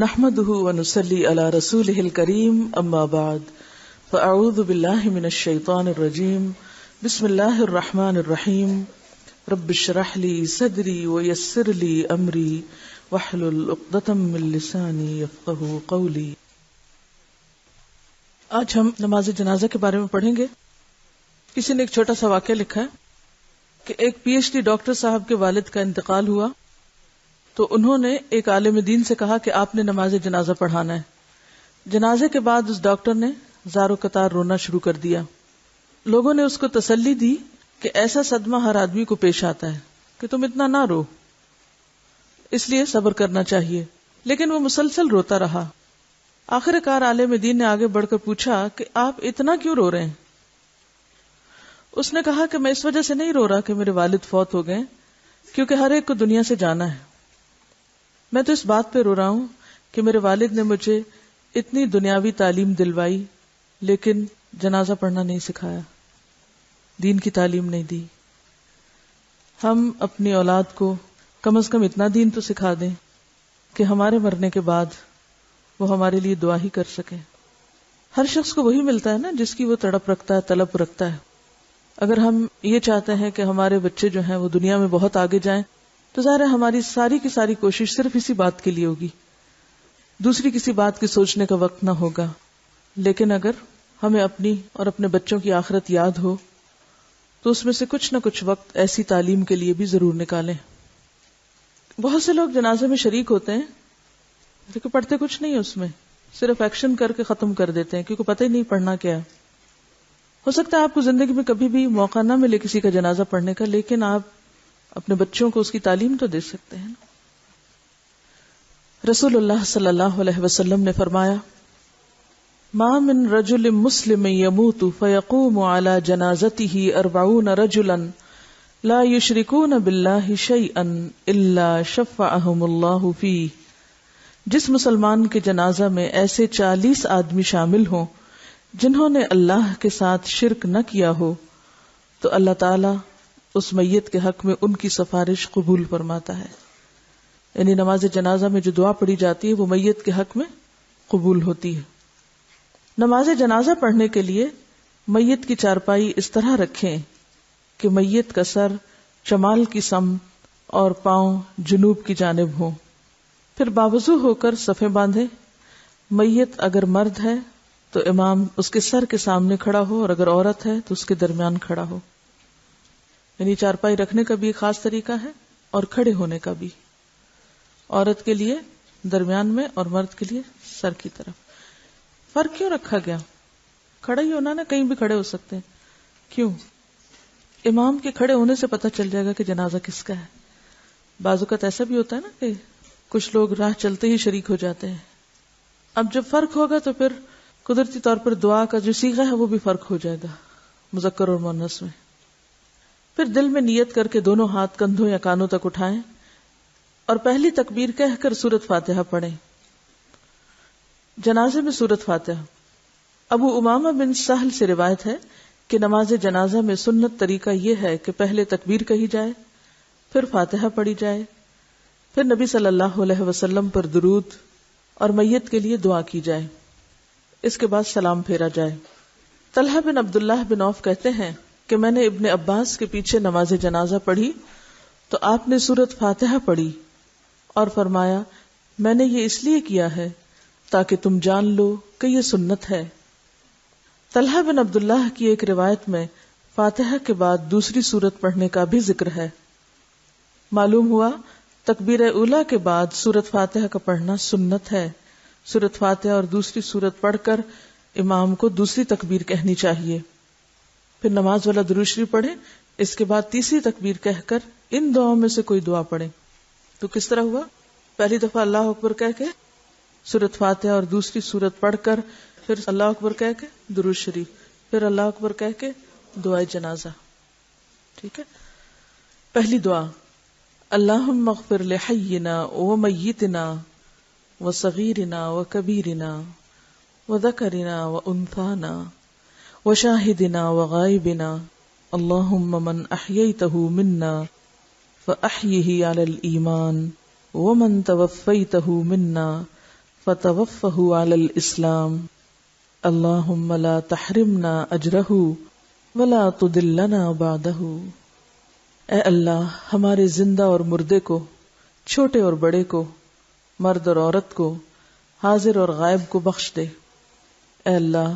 نحمده ونصلي على رسوله الكريم اما بعد فاعوذ بالله من الشيطان الرجيم بسم الله الرحمن الرحيم رب اشرح لي صدري ويسر لي امري واحلل عقدة من لساني يفقهوا قولي۔ آج ہم نماز جنازہ کے بارے میں پڑھیں گے۔ کسی نے ایک چھوٹا سا واقعہ لکھا ہے کہ ایک پی ایچ ڈی ڈاکٹر صاحب کے والد کا انتقال ہوا تو انہوں نے ایک عالم دین سے کہا کہ آپ نے نماز جنازہ پڑھانا ہے۔ جنازے کے بعد اس ڈاکٹر نے زار و قطار رونا شروع کر دیا۔ لوگوں نے اس کو تسلی دی کہ ایسا صدمہ ہر آدمی کو پیش آتا ہے کہ تم اتنا نہ رو، اس لیے صبر کرنا چاہیے، لیکن وہ مسلسل روتا رہا۔ آخر کار عالم دین نے آگے بڑھ کر پوچھا کہ آپ اتنا کیوں رو رہے ہیں؟ اس نے کہا کہ میں اس وجہ سے نہیں رو رہا کہ میرے والد فوت ہو گئے، کیونکہ ہر ایک کو دنیا سے جانا ہے۔ میں تو اس بات پہ رو رہا ہوں کہ میرے والد نے مجھے اتنی دنیاوی تعلیم دلوائی لیکن جنازہ پڑھنا نہیں سکھایا، دین کی تعلیم نہیں دی۔ ہم اپنی اولاد کو کم از کم اتنا دین تو سکھا دیں کہ ہمارے مرنے کے بعد وہ ہمارے لیے دعا ہی کر سکے۔ ہر شخص کو وہی ملتا ہے نا جس کی وہ تڑپ رکھتا ہے، طلب رکھتا ہے۔ اگر ہم یہ چاہتے ہیں کہ ہمارے بچے جو ہیں وہ دنیا میں بہت آگے جائیں تو ظاہر ہے ہماری ساری کی ساری کوشش صرف اسی بات کے لیے ہوگی، دوسری کسی بات کی سوچنے کا وقت نہ ہوگا۔ لیکن اگر ہمیں اپنی اور اپنے بچوں کی آخرت یاد ہو تو اس میں سے کچھ نہ کچھ وقت ایسی تعلیم کے لیے بھی ضرور نکالیں۔ بہت سے لوگ جنازے میں شریک ہوتے ہیں لیکن پڑھتے کچھ نہیں، اس میں صرف ایکشن کر کے ختم کر دیتے ہیں کیونکہ پتہ ہی نہیں پڑھنا کیا ہے۔ ہو سکتا ہے آپ کو زندگی میں کبھی بھی موقع نہ ملے کسی کا جنازہ پڑھنے کا، لیکن آپ اپنے بچوں کو اس کی تعلیم تو دے سکتے ہیں۔ رسول اللہ صلی اللہ علیہ وسلم نے فرمایا، ما من رجل مسلم يموت فيقوم على جنازته 40 رجلا لا يشركون بالله شيئا الا شفعهم الله فيه۔ جس مسلمان کے جنازہ میں ایسے 40 آدمی شامل ہوں جنہوں نے اللہ کے ساتھ شرک نہ کیا ہو تو اللہ تعالی اس میت کے حق میں ان کی سفارش قبول فرماتا ہے۔ یعنی نماز جنازہ میں جو دعا پڑھی جاتی ہے وہ میت کے حق میں قبول ہوتی ہے۔ نماز جنازہ پڑھنے کے لیے میت کی چارپائی اس طرح رکھیں کہ میت کا سر شمال کی سمت اور پاؤں جنوب کی جانب ہوں، پھر باوضو ہو کر صفیں باندھیں۔ میت اگر مرد ہے تو امام اس کے سر کے سامنے کھڑا ہو اور اگر عورت ہے تو اس کے درمیان کھڑا ہو۔ یعنی چارپائی رکھنے کا بھی ایک خاص طریقہ ہے اور کھڑے ہونے کا بھی، عورت کے لیے درمیان میں اور مرد کے لیے سر کی طرف۔ فرق کیوں رکھا گیا؟ کھڑا ہی ہونا نا، کہیں بھی کھڑے ہو سکتے ہیں، کیوں؟ امام کے کھڑے ہونے سے پتہ چل جائے گا کہ جنازہ کس کا ہے۔ بعض اوقات ایسا بھی ہوتا ہے نا کہ کچھ لوگ راہ چلتے ہی شریک ہو جاتے ہیں۔ اب جب فرق ہوگا تو پھر قدرتی طور پر دعا کا جو صیغہ ہے وہ بھی فرق ہو جائے گا مذکر اور مؤنث میں۔ پھر دل میں نیت کر کے دونوں ہاتھ کندھوں یا کانوں تک اٹھائیں اور پہلی تکبیر کہہ کر سورۃ فاتحہ پڑھیں۔ جنازے میں سورۃ فاتحہ۔ ابو امامہ بن سہل سے روایت ہے کہ نماز جنازہ میں سنت طریقہ یہ ہے کہ پہلے تکبیر کہی جائے، پھر فاتحہ پڑھی جائے، پھر نبی صلی اللہ علیہ وسلم پر درود اور میت کے لیے دعا کی جائے، اس کے بعد سلام پھیرا جائے۔ طلحہ بن عبداللہ بن عوف کہتے ہیں کہ میں نے ابن عباس کے پیچھے نماز جنازہ پڑھی تو آپ نے سورۃ فاتحہ پڑھی اور فرمایا، میں نے یہ اس لیے کیا ہے تاکہ تم جان لو کہ یہ سنت ہے۔ طلحہ بن عبداللہ کی ایک روایت میں فاتحہ کے بعد دوسری سورت پڑھنے کا بھی ذکر ہے۔ معلوم ہوا تکبیر اولیٰ کے بعد سورۃ فاتحہ کا پڑھنا سنت ہے۔ سورۃ فاتحہ اور دوسری سورت پڑھ کر امام کو دوسری تکبیر کہنی چاہیے، پھر نماز والا درود شریف پڑھیں، اس کے بعد تیسری تکبیر کہہ کر ان دعاؤں میں سے کوئی دعا پڑھیں۔ تو کس طرح ہوا؟ پہلی دفعہ اللہ اکبر کہہ کے سورۃ فاتحہ اور دوسری سورت پڑھ کر پھر اللہ اکبر کہہ کے درود شریف، پھر اللہ اکبر کہہ کے دعائے جنازہ۔ ٹھیک ہے؟ پہلی دعا، اللہم اغفر لحینا ومیتنا وصغیرنا وکبیرنا وذکرنا وانثانا وشاہدنا وغائبنا اللہم من احییتہ منا فاحیہ علی الایمان ومن توفیتہ منا فتوفہ علی الاسلام اللہم لا تحرمنا اجرہ ولا تضلنا بعدہ۔ اے اللہ ہمارے زندہ اور مردے کو، چھوٹے اور بڑے کو، مرد اور عورت کو، حاضر اور غائب کو بخش دے۔ اے اللہ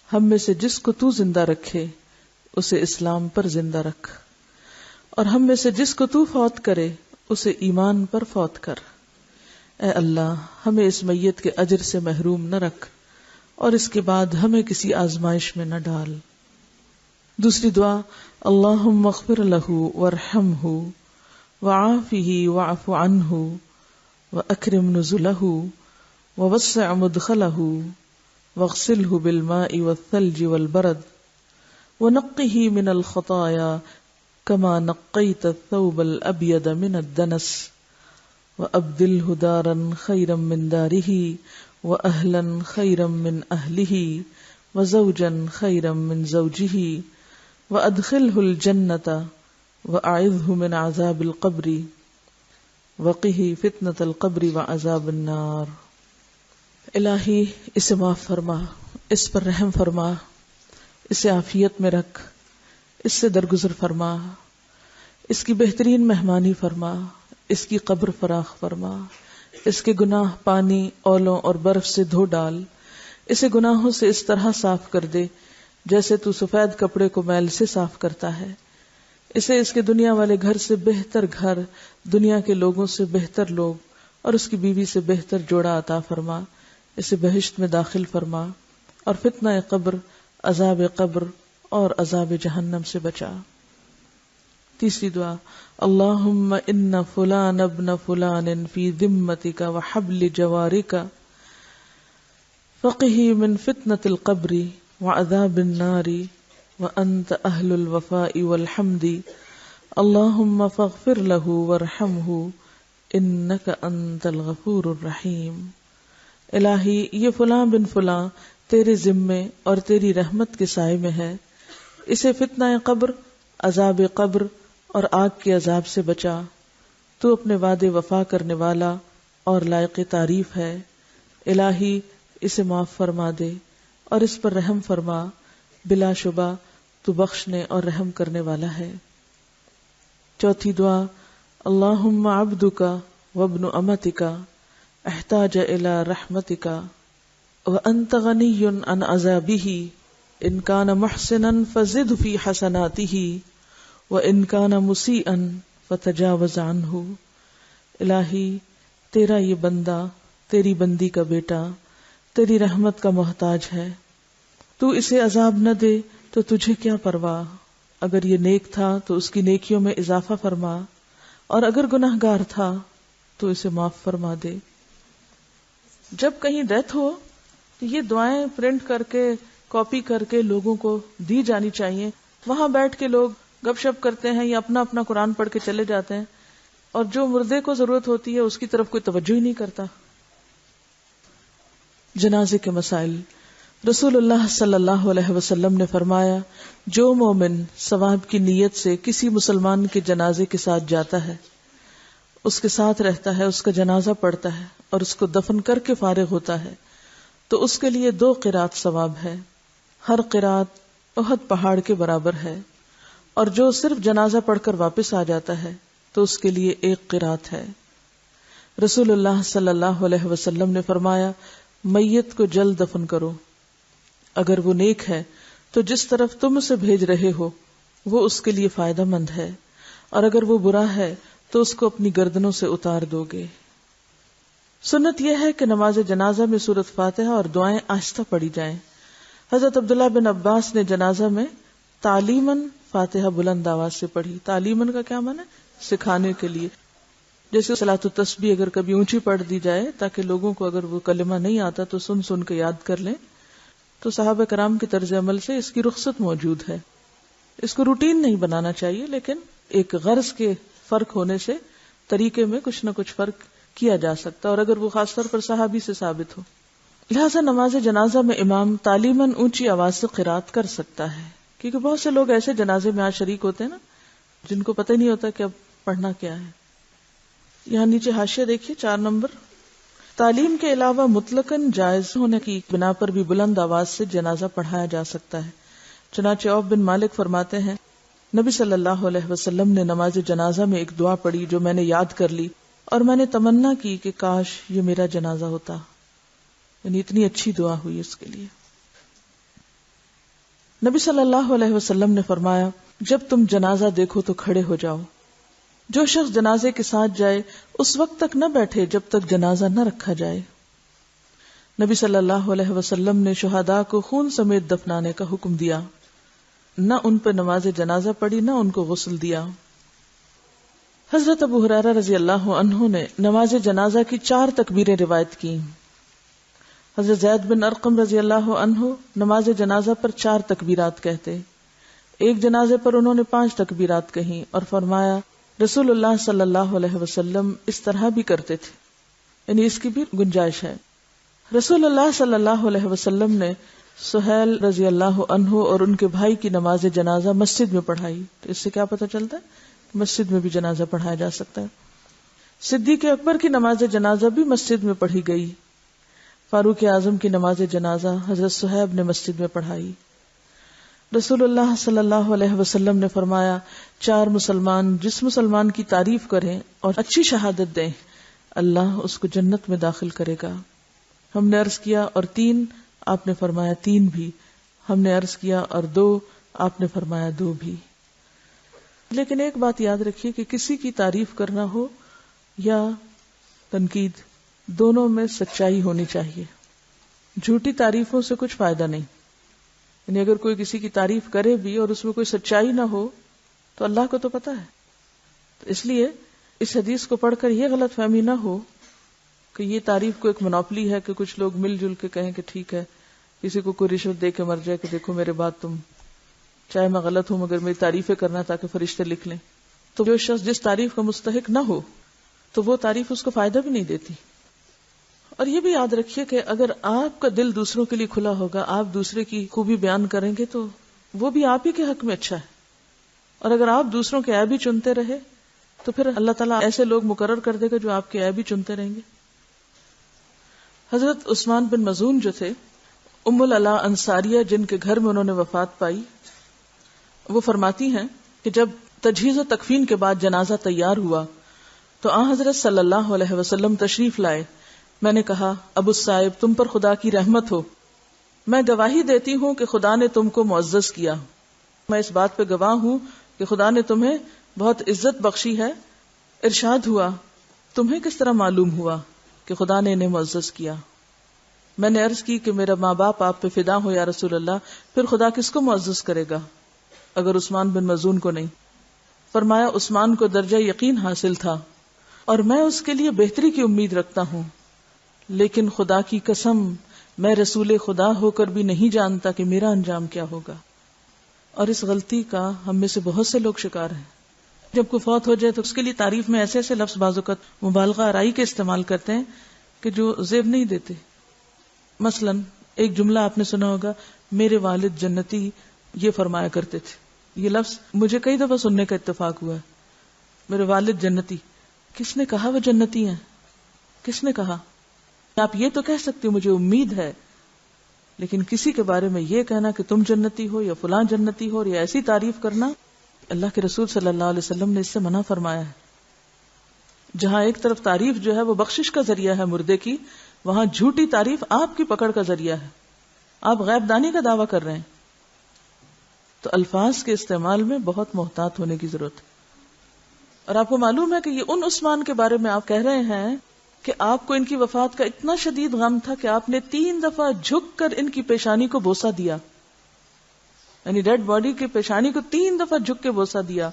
ہم میں سے جس کو تو زندہ رکھے اسے اسلام پر زندہ رکھ، اور ہم میں سے جس کو تو فوت کرے اسے ایمان پر فوت کر۔ اے اللہ ہمیں اس میت کے اجر سے محروم نہ رکھ، اور اس کے بعد ہمیں کسی آزمائش میں نہ ڈال۔ دوسری دعا، اللہم اغفر لہ وارحمہ وعافہ واعف عنہ واکرم نزلہ ووسع مدخلہ واغسلہ بالماء والثلج والبرد ونقہ من الخطایا کما نقیت الثوب الابیض من الدنس وابدلہ دارا خیرا من دارہ واہلا خیرا من اہلہ وزوجا خیرا من زوجہ وادخلہ الجنۃ واعذہ من عذاب القبر وقہ فتنۃ القبر وعذاب النار۔ الہی اسے معاف فرما، اس پر رحم فرما، اسے عافیت میں رکھ، اس سے درگزر فرما، اس کی بہترین مہمانی فرما، اس کی قبر فراخ فرما، اس کے گناہ پانی، اولوں اور برف سے دھو ڈال، اسے گناہوں سے اس طرح صاف کر دے جیسے تو سفید کپڑے کو میل سے صاف کرتا ہے۔ اسے اس کے دنیا والے گھر سے بہتر گھر، دنیا کے لوگوں سے بہتر لوگ اور اس کی بیوی سے بہتر جوڑا عطا فرما، اسے بہشت میں داخل فرما، اور فتنہ قبر، عذاب قبر اور عذاب جہنم سے بچا۔ تیسری دعا، اللہم ان فلان ابن فلان فی ذمتک وحبل جوارک فقہ من فتنة القبر وعذاب النار وانت اہل الوفاء والحمد اللہم فاغفر لہ وارحمہ انک انت الغفور الرحیم۔ الہی یہ فلاں بن فلاں تیرے ذمے اور تیری رحمت کے سائے میں ہے، اسے فتنہ قبر، عذاب قبر اور آگ کے عذاب سے بچا، تو اپنے وعدے وفا کرنے والا اور لائق تعریف ہے۔ الہی اسے معاف فرما دے اور اس پر رحم فرما، بلا شبہ تو بخشنے اور رحم کرنے والا ہے۔ چوتھی دعا، اللہم عبدک وابن امتک احتاج الی رحمتک وانت غنی عن عذابہ ان کان محسنا فزد فی حسناتہ وان کان مسیئا فتجاوز عنہ۔ الہی تیرا یہ بندہ، تیری بندی کا بیٹا تیری رحمت کا محتاج ہے، تو اسے عذاب نہ دے تو تجھے کیا پرواہ، اگر یہ نیک تھا تو اس کی نیکیوں میں اضافہ فرما، اور اگر گناہ گار تھا تو اسے معاف فرما دے۔ جب کہیں ڈیتھ ہو تو یہ دعائیں پرنٹ کر کے، کاپی کر کے لوگوں کو دی جانی چاہیے۔ وہاں بیٹھ کے لوگ گپ شپ کرتے ہیں یا اپنا اپنا قرآن پڑھ کے چلے جاتے ہیں، اور جو مردے کو ضرورت ہوتی ہے اس کی طرف کوئی توجہ ہی نہیں کرتا۔ جنازے کے مسائل۔ رسول اللہ صلی اللہ علیہ وسلم نے فرمایا، جو مومن ثواب کی نیت سے کسی مسلمان کے جنازے کے ساتھ جاتا ہے، اس کے ساتھ رہتا ہے، اس کا جنازہ پڑھتا ہے اور اس کو دفن کر کے فارغ ہوتا ہے، تو اس کے لیے 2 قرات ثواب ہے، ہر قرات احد پہاڑ کے برابر ہے، اور جو صرف جنازہ پڑھ کر واپس آ جاتا ہے تو اس کے لیے 1 قرات ہے۔ رسول اللہ صلی اللہ علیہ وسلم نے فرمایا، میت کو جلد دفن کرو، اگر وہ نیک ہے تو جس طرف تم اسے بھیج رہے ہو وہ اس کے لیے فائدہ مند ہے، اور اگر وہ برا ہے تو اس کو اپنی گردنوں سے اتار دو گے۔ سنت یہ ہے کہ نماز جنازہ میں سورۃ فاتحہ اور دعائیں آہستہ پڑھی جائیں۔ حضرت عبداللہ بن عباس نے جنازہ میں تعلیماً فاتحہ بلند آواز سے پڑھی۔ تعلیماً کا کیا معنی ہے؟ سکھانے کے لیے، جیسے صلاۃ التسبیح اگر کبھی اونچی پڑھ دی جائے تاکہ لوگوں کو اگر وہ کلمہ نہیں آتا تو سن سن کے یاد کر لیں، تو صحابہ کرام کے طرز عمل سے اس کی رخصت موجود ہے۔ اس کو روٹین نہیں بنانا چاہیے، لیکن ایک غرض کے فرق ہونے سے طریقے میں کچھ نہ کچھ فرق کیا جا سکتا ہے، اور اگر وہ خاص طور پر صحابی سے ثابت ہو۔ لہٰذا نماز جنازہ میں امام تعلیماً اونچی آواز سے قرات کر سکتا ہے، کیونکہ بہت سے لوگ ایسے جنازے میں آج شریک ہوتے ہیں نا جن کو پتہ نہیں ہوتا کہ اب پڑھنا کیا ہے۔ یہاں نیچے حاشیہ دیکھیے 4 نمبر، تعلیم کے علاوہ مطلقاً جائز ہونے کی بنا پر بھی بلند آواز سے جنازہ پڑھایا جا سکتا ہے. چنانچہ عوف بن مالک فرماتے ہیں نبی صلی اللہ علیہ وسلم نے نماز جنازہ میں ایک دعا پڑھی جو میں نے یاد کر لی اور میں نے تمنا کی کہ کاش یہ میرا جنازہ ہوتا. یعنی اتنی اچھی دعا ہوئی اس کے لیے. نبی صلی اللہ علیہ وسلم نے فرمایا جب تم جنازہ دیکھو تو کھڑے ہو جاؤ. جو شخص جنازے کے ساتھ جائے اس وقت تک نہ بیٹھے جب تک جنازہ نہ رکھا جائے. نبی صلی اللہ علیہ وسلم نے شہداء کو خون سمیت دفنانے کا حکم دیا. نہ ان پہ نماز جنازہ پڑھی نہ ان کو غسل دیا. حضرت ابو ہریرہ رضی اللہ عنہ نے نماز جنازہ کی 4 تکبیریں روایت کی. حضرت زید بن ارقم رضی اللہ عنہ نماز جنازہ پر 4 تکبیرات کہتے. ایک جنازے پر انہوں نے 5 تکبیرات کہیں اور فرمایا رسول اللہ صلی اللہ علیہ وسلم اس طرح بھی کرتے تھے. یعنی اس کی بھی گنجائش ہے. رسول اللہ صلی اللہ علیہ وسلم نے سہیل رضی اللہ عنہ اور ان کے بھائی کی نماز جنازہ مسجد میں پڑھائی. تو اس سے کیا پتہ چلتا ہے مسجد میں بھی جنازہ پڑھایا جا سکتا ہے. صدیق اکبر کی نماز جنازہ بھی مسجد میں پڑھی گئی. فاروق اعظم کی نماز جنازہ حضرت صہیب نے مسجد میں پڑھائی. رسول اللہ صلی اللہ علیہ وسلم نے فرمایا 4 مسلمان جس مسلمان کی تعریف کریں اور اچھی شہادت دیں اللہ اس کو جنت میں داخل کرے گا. ہم نے عرض کیا اور 3؟ آپ نے فرمایا 3 بھی. ہم نے عرض کیا اور 2؟ آپ نے فرمایا 2 بھی. لیکن ایک بات یاد رکھیے کہ کسی کی تعریف کرنا ہو یا تنقید دونوں میں سچائی ہونی چاہیے. جھوٹی تعریفوں سے کچھ فائدہ نہیں. یعنی اگر کوئی کسی کی تعریف کرے بھی اور اس میں کوئی سچائی نہ ہو تو اللہ کو تو پتا ہے. تو اس لیے اس حدیث کو پڑھ کر یہ غلط فہمی نہ ہو کہ یہ تعریف کو ایک منوپلی ہے کہ کچھ لوگ مل جل کے کہیں کہ ٹھیک ہے کسی کو کوئی رشوت دے کے مر جائے کہ دیکھو میرے بات تم چاہے میں غلط ہوں مگر میری تعریفیں کرنا تاکہ فرشتے لکھ لیں. تو جو شخص جس تعریف کا مستحق نہ ہو تو وہ تعریف اس کو فائدہ بھی نہیں دیتی. اور یہ بھی یاد رکھیے کہ اگر آپ کا دل دوسروں کے لیے کھلا ہوگا آپ دوسرے کی خوبی بیان کریں گے تو وہ بھی آپ ہی کے حق میں اچھا ہے. اور اگر آپ دوسروں کے عیب ہی چنتے رہے تو پھر اللہ تعالیٰ ایسے لوگ مقرر کر دے گا جو آپ کے عیب ہی چنتے رہیں گے. حضرت عثمان بن مظعون جو تھے ام العلا انصاریہ جن کے گھر میں انہوں نے وفات پائی وہ فرماتی ہیں کہ جب تجہیز و تکفین کے بعد جنازہ تیار ہوا تو آن حضرت صلی اللہ علیہ وسلم تشریف لائے. میں نے کہا ابو الصائب تم پر خدا کی رحمت ہو. میں گواہی دیتی ہوں کہ خدا نے تم کو معزز کیا. میں اس بات پہ گواہ ہوں کہ خدا نے تمہیں بہت عزت بخشی ہے. ارشاد ہوا تمہیں کس طرح معلوم ہوا کہ خدا نے انہیں معزز کیا؟ میں نے عرض کی کہ میرا ماں باپ آپ پہ فدا ہو یا رسول اللہ. پھر خدا کس کو معزز کرے گا اگر عثمان بن مظعون کو نہیں؟ فرمایا عثمان کو درجہ یقین حاصل تھا اور میں اس کے لیے بہتری کی امید رکھتا ہوں، لیکن خدا کی قسم میں رسول خدا ہو کر بھی نہیں جانتا کہ میرا انجام کیا ہوگا. اور اس غلطی کا ہم میں سے بہت سے لوگ شکار ہیں. جب کوئی فوت ہو جائے تو اس کے لیے تعریف میں ایسے ایسے لفظ بعض اوقات مبالغہ آرائی کے استعمال کرتے ہیں کہ جو زیب نہیں دیتے. مثلا ایک جملہ آپ نے سنا ہوگا میرے والد جنتی یہ فرمایا کرتے تھے. یہ لفظ مجھے کئی دفعہ سننے کا اتفاق ہوا ہے. میرے والد جنتی. کس نے کہا وہ جنتی ہیں؟ کس نے کہا؟ آپ یہ تو کہہ سکتے مجھے امید ہے، لیکن کسی کے بارے میں یہ کہنا کہ تم جنتی ہو یا فلاں جنتی ہو یا ایسی تعریف کرنا، اللہ کے رسول صلی اللہ علیہ وسلم نے اس سے منع فرمایا ہے. جہاں ایک طرف تعریف جو ہے وہ بخشش کا ذریعہ ہے مردے کی، وہاں جھوٹی تعریف آپ کی پکڑ کا ذریعہ ہے. آپ غیب دانی کا دعویٰ کر رہے ہیں. تو الفاظ کے استعمال میں بہت محتاط ہونے کی ضرورت ہے. اور آپ کو معلوم ہے کہ یہ ان عثمان کے بارے میں آپ کہہ رہے ہیں کہ آپ کو ان کی وفات کا اتنا شدید غم تھا کہ آپ نے 3 دفعہ جھک کر ان کی پیشانی کو بوسہ دیا. یعنی ڈیڈ باڈی کی پیشانی کو 3 دفعہ جھک کے بوسہ دیا،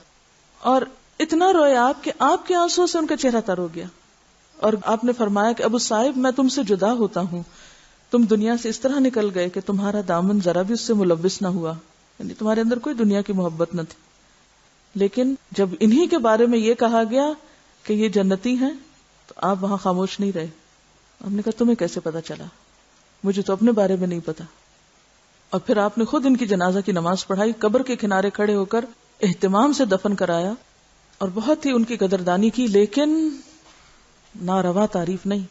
اور اتنا روئے آپ کہ آپ کے آنسوں سے ان کا چہرہ تر ہو گیا. اور آپ نے فرمایا کہ ابو صاحب میں تم سے جدا ہوتا ہوں، تم دنیا سے اس طرح نکل گئے کہ تمہارا دامن ذرا بھی اس سے ملوث نہ ہوا. یعنی تمہارے اندر کوئی دنیا کی محبت نہ تھی. لیکن جب انہی کے بارے میں یہ کہا گیا کہ یہ جنتی ہیں تو آپ وہاں خاموش نہیں رہے. ہم نے کہا تمہیں کیسے پتا چلا؟ مجھے تو اپنے بارے میں نہیں پتا. اور پھر آپ نے خود ان کی جنازہ کی نماز پڑھائی، قبر کے کنارے کھڑے ہو کر اہتمام سے دفن کرایا اور بہت ہی ان کی قدردانی کی، لیکن ناروا تعریف نہیں.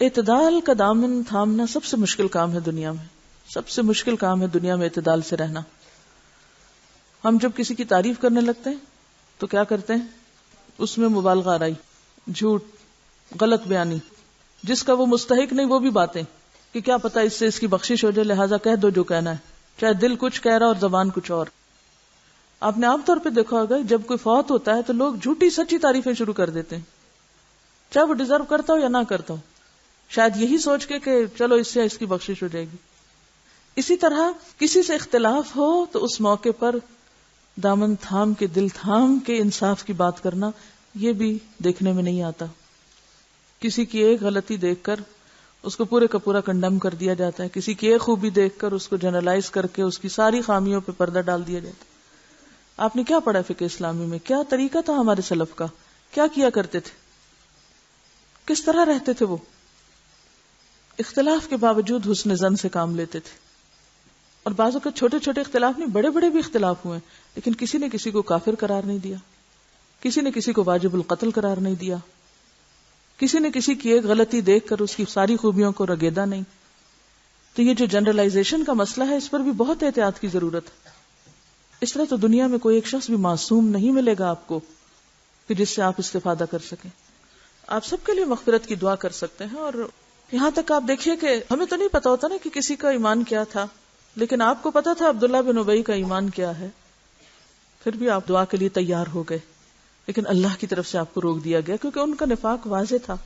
اعتدال کا دامن تھامنا سب سے مشکل کام ہے دنیا میں، سب سے مشکل کام ہے دنیا میں اعتدال سے رہنا. ہم جب کسی کی تعریف کرنے لگتے ہیں تو کیا کرتے ہیں؟ اس میں مبالغہ آرائی، جھوٹ، غلط بیانی، جس کا وہ مستحق نہیں وہ بھی باتیں کہ کیا پتا اس سے اس کی بخشش ہو جائے، لہٰذا کہہ دو جو کہنا ہے، چاہے دل کچھ کہہ رہا اور زبان کچھ اور. آپ نے عام طور پہ دیکھا ہوگا جب کوئی فوت ہوتا ہے تو لوگ جھوٹی سچی تعریفیں شروع کر دیتے ہیں، چاہے وہ ڈیزرو کرتا ہو یا نہ کرتا ہو، شاید یہی سوچ کے کہ چلو اس سے اس کی بخشش ہو جائے گی. اسی طرح کسی سے اختلاف ہو تو اس موقع پر دامن تھام کے، دل تھام کے انصاف کی بات کرنا، یہ بھی دیکھنے میں نہیں آتا. کسی کی ایک غلطی دیکھ کر اس کو پورے کا پورا کنڈم کر دیا جاتا ہے، کسی کی ایک خوبی دیکھ کر اس کو جنرلائز کر کے اس کی ساری خامیوں پہ پردہ ڈال دیا جاتا ہے. آپ نے کیا پڑھا فقہ اسلامی میں؟ کیا طریقہ تھا ہمارے سلف کا؟ کیا کیا کرتے تھے؟ کس طرح رہتے تھے وہ؟ اختلاف کے باوجود حسن زن سے کام لیتے تھے. اور بعضوں کے چھوٹے چھوٹے اختلاف نہیں، بڑے بڑے بھی اختلاف ہوئے، لیکن کسی نے کسی کو کافر قرار نہیں دیا، کسی نے کسی کو واجب القتل قرار نہیں دیا، کسی نے کسی کی ایک غلطی دیکھ کر اس کی ساری خوبیوں کو رگیدا نہیں. تو یہ جو جنرلائزیشن کا مسئلہ ہے، اس پر بھی بہت احتیاط کی ضرورت ہے. اس طرح تو دنیا میں کوئی ایک شخص بھی معصوم نہیں ملے گا آپ کو کہ جس سے آپ استفادہ کر سکیں. آپ سب کے لیے مغفرت کی دعا کر سکتے ہیں. اور یہاں تک آپ دیکھیے کہ ہمیں تو نہیں پتا ہوتا نا کہ کسی کا ایمان کیا تھا، لیکن آپ کو پتا تھا عبداللہ بن ابی کا ایمان کیا ہے، پھر بھی آپ دعا کے لیے تیار ہو گئے، لیکن اللہ کی طرف سے آپ کو روک دیا گیا کیونکہ ان کا نفاق واضح تھا.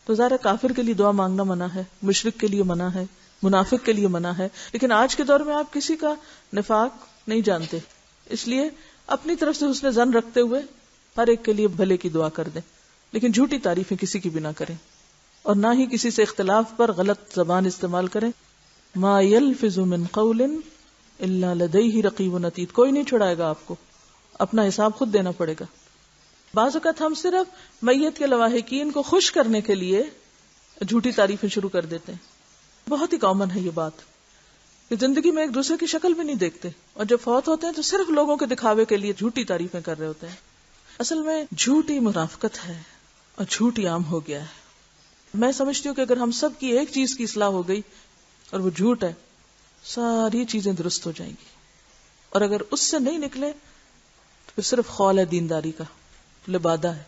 تو ظاہر کافر کے لیے دعا مانگنا منع ہے، مشرک کے لیے منع ہے، منافق کے لیے منع ہے. لیکن آج کے دور میں آپ کسی کا نفاق نہیں جانتے، اس لیے اپنی طرف سے حسن ظن رکھتے ہوئے ہر ایک کے لیے بھلے کی دعا کر دیں، لیکن جھوٹی تعریفیں کسی کی بھی نہ کریں، اور نہ ہی کسی سے اختلاف پر غلط زبان استعمال کریں. ما يلفظ من قول الا لديه رقیب عتید. کوئی نہیں چھڑائے گا آپ کو، اپنا حساب خود دینا پڑے گا. بعض اوقات ہم صرف میت کے لواحقین کو خوش کرنے کے لیے جھوٹی تعریفیں شروع کر دیتے ہیں. بہت ہی کامن ہے یہ بات کہ زندگی میں ایک دوسرے کی شکل بھی نہیں دیکھتے، اور جب فوت ہوتے ہیں تو صرف لوگوں کے دکھاوے کے لیے جھوٹی تعریفیں کر رہے ہوتے ہیں. اصل میں جھوٹی منافقت ہے اور جھوٹی عام ہو گیا ہے. میں سمجھتی ہوں کہ اگر ہم سب کی ایک چیز کی اصلاح ہو گئی اور وہ جھوٹ ہے، ساری چیزیں درست ہو جائیں گی. اور اگر اس سے نہیں نکلے تو صرف خول ہے دینداری کا، لبادہ ہے.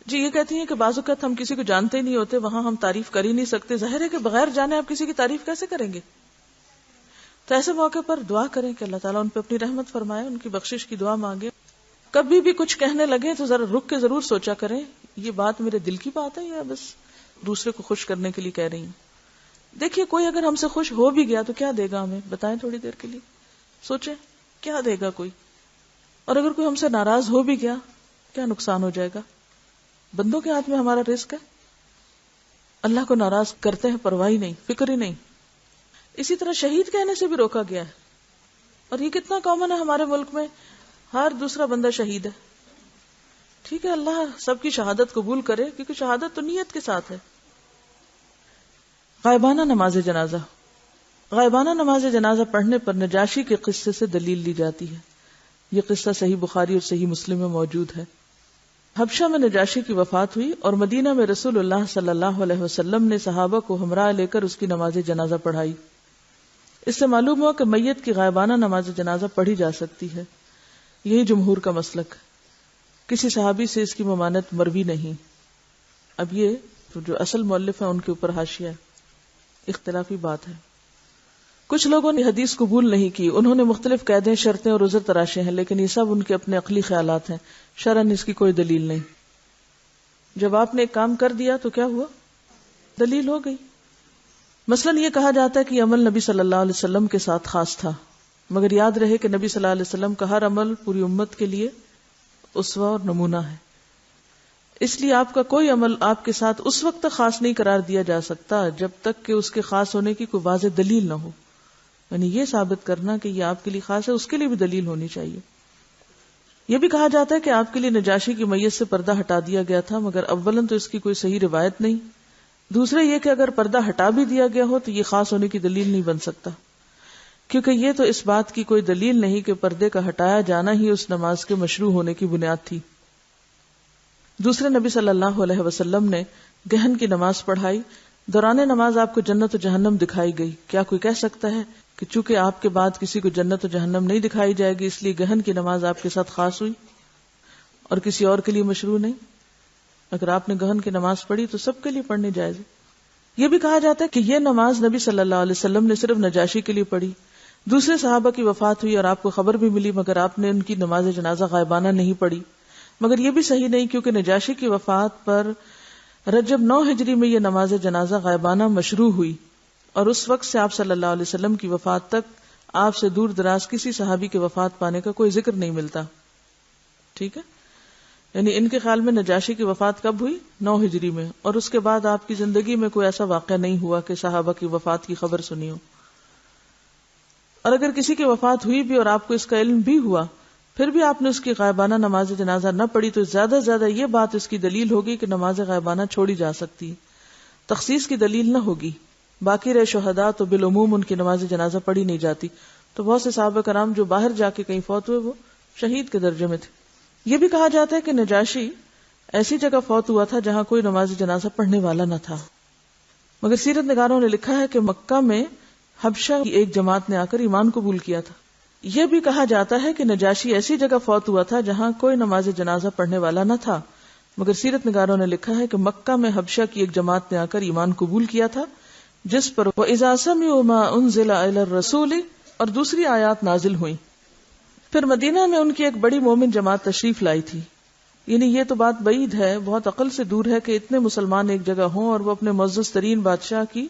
جی یہ کہتی ہیں کہ بعض اوقات ہم کسی کو جانتے ہی نہیں ہوتے، وہاں ہم تعریف کر ہی نہیں سکتے. ظاہر ہے کہ بغیر جانے آپ کسی کی تعریف کیسے کریں گے؟ تو ایسے موقع پر دعا کریں کہ اللہ تعالیٰ ان پہ اپنی رحمت فرمائے، ان کی بخشش کی دعا مانگے. کبھی بھی کچھ کہنے لگے تو ذرا رک کے ضرور سوچا کریں یہ بات میرے دل کی بات ہے یا بس دوسرے کو خوش کرنے کے لیے کہہ رہی ہوں. دیکھیے کوئی اگر ہم سے خوش ہو بھی گیا تو کیا دے گا ہمیں؟ بتائیں تھوڑی دیر کے لیے سوچیں، کیا دے گا کوئی؟ اور اگر کوئی ہم سے ناراض ہو بھی گیا کیا نقصان ہو جائے گا؟ بندوں کے ہاتھ میں ہمارا رزق ہے. اللہ کو ناراض کرتے ہیں، پرواہ نہیں، فکر ہی نہیں. اسی طرح شہید کہنے سے بھی روکا گیا ہے، اور یہ کتنا کامن ہے ہمارے ملک میں، ہر دوسرا بندہ شہید ہے. ٹھیک ہے، اللہ سب کی شہادت قبول کرے، کیونکہ شہادت تو نیت کے ساتھ ہے. غائبانہ نماز جنازہ. غائبانہ نماز جنازہ پڑھنے پر نجاشی کے قصے سے دلیل لی جاتی ہے. یہ قصہ صحیح بخاری اور صحیح مسلم میں موجود ہے. حبشہ میں نجاشی کی وفات ہوئی اور مدینہ میں رسول اللہ صلی اللہ علیہ وسلم نے صحابہ کو ہمراہ لے کر اس کی نماز جنازہ پڑھائی. اس سے معلوم ہوا کہ میت کی غائبانہ نماز جنازہ پڑھی جا سکتی ہے. یہی جمہور کا مسلک. کسی صحابی سے اس کی ممانعت مروی نہیں. اب یہ جو اصل مؤلف ہے ان کے اوپر حاشیہ ہے، اختلافی بات ہے. کچھ لوگوں نے حدیث قبول نہیں کی، انہوں نے مختلف قیدیں، شرطیں اور عذر تراشے ہیں، لیکن یہ سب ان کے اپنے عقلی خیالات ہیں، شرعاً اس کی کوئی دلیل نہیں. جب آپ نے ایک کام کر دیا تو کیا ہوا؟ دلیل ہو گئی. مثلاً یہ کہا جاتا ہے کہ یہ عمل نبی صلی اللہ علیہ وسلم کے ساتھ خاص تھا، مگر یاد رہے کہ نبی صلی اللہ علیہ وسلم کا ہر عمل پوری امت کے لیے اسوہ اور نمونہ ہے. اس لیے آپ کا کوئی عمل آپ کے ساتھ اس وقت تک خاص نہیں قرار دیا جا سکتا جب تک کہ اس کے خاص ہونے کی کوئی واضح دلیل نہ ہو. یعنی یہ ثابت کرنا کہ یہ آپ کے لیے خاص ہے، اس کے لیے بھی دلیل ہونی چاہیے. یہ بھی کہا جاتا ہے کہ آپ کے لیے نجاشی کی میت سے پردہ ہٹا دیا گیا تھا، مگر اولاً تو اس کی کوئی صحیح روایت نہیں. دوسرا یہ کہ اگر پردہ ہٹا بھی دیا گیا ہو تو یہ خاص ہونے کی دلیل نہیں بن سکتا، کیونکہ یہ تو اس بات کی کوئی دلیل نہیں کہ پردے کا ہٹایا جانا ہی اس نماز کے مشروع ہونے کی بنیاد تھی. دوسرے نبی صلی اللہ علیہ وسلم نے گہن کی نماز پڑھائی دوران نماز آپ کو جنت و جہنم دکھائی گئی، کیا کوئی کہہ سکتا ہے کہ چونکہ آپ کے بعد کسی کو جنت و جہنم نہیں دکھائی جائے گی اس لیے گہن کی نماز آپ کے ساتھ خاص ہوئی اور کسی اور کے لیے مشروع نہیں؟ اگر آپ نے گہن کی نماز پڑھی تو سب کے لیے پڑھنی جائز ہے۔ یہ بھی کہا جاتا ہے کہ یہ نماز نبی صلی اللہ علیہ وسلم نے صرف نجاشی کے لیے پڑھی، دوسرے صحابہ کی وفات ہوئی اور آپ کو خبر بھی ملی مگر آپ نے ان کی نماز جنازہ غائبانہ نہیں پڑھی، مگر یہ بھی صحیح نہیں کیونکہ نجاشی کی وفات پر رجب 9 ہجری میں یہ نماز جنازہ غائبانہ مشروع ہوئی اور اس وقت سے آپ صلی اللہ علیہ وسلم کی وفات تک آپ سے دور دراز کسی صحابی کی وفات پانے کا کوئی ذکر نہیں ملتا۔ ٹھیک ہے، یعنی ان کے خیال میں نجاشی کی وفات کب ہوئی؟ 9 ہجری میں، اور اس کے بعد آپ کی زندگی میں کوئی ایسا واقعہ نہیں ہوا کہ صحابہ کی وفات کی خبر سنی ہو، اور اگر کسی کی وفات ہوئی بھی اور آپ کو اس کا علم بھی ہوا پھر بھی آپ نے اس کی غائبانہ نماز جنازہ نہ پڑھی تو زیادہ سے زیادہ یہ بات اس کی دلیل ہوگی کہ نماز غائبانہ چھوڑی جا سکتی، تخصیص کی دلیل نہ ہوگی۔ باقی رہے شہداء تو بالعموم ان کی نماز جنازہ پڑھی نہیں جاتی، تو بہت سے صحابہ کرام جو باہر جا کے کہیں فوت ہوئے وہ شہید کے درجے میں تھے۔ یہ بھی کہا جاتا ہے کہ نجاشی ایسی جگہ فوت ہوا تھا جہاں کوئی نماز جنازہ پڑھنے والا نہ تھا، مگر سیرت نگاروں نے لکھا ہے کہ مکہ میں حبشہ کی ایک جماعت نے آ کر ایمان قبول کیا تھا۔ یہ بھی کہا جاتا ہے کہ نجاشی ایسی جگہ فوت ہوا تھا جہاں کوئی نماز جنازہ پڑھنے والا نہ تھا، مگر سیرت نگاروں نے لکھا ہے کہ مکہ میں حبشہ کی ایک جماعت نے آ کر ایمان قبول کیا تھا جس پر وَإِذَا سَمِعُوا مَا أُنزِلَ إِلَى الرَّسُولِ اور دوسری آیات نازل ہوئیں۔ پھر مدینہ میں ان کی ایک بڑی مومن جماعت تشریف لائی تھی، یعنی یہ تو بات بعید ہے، بہت عقل سے دور ہے کہ اتنے مسلمان ایک جگہ ہوں اور وہ اپنے معزز ترین بادشاہ کی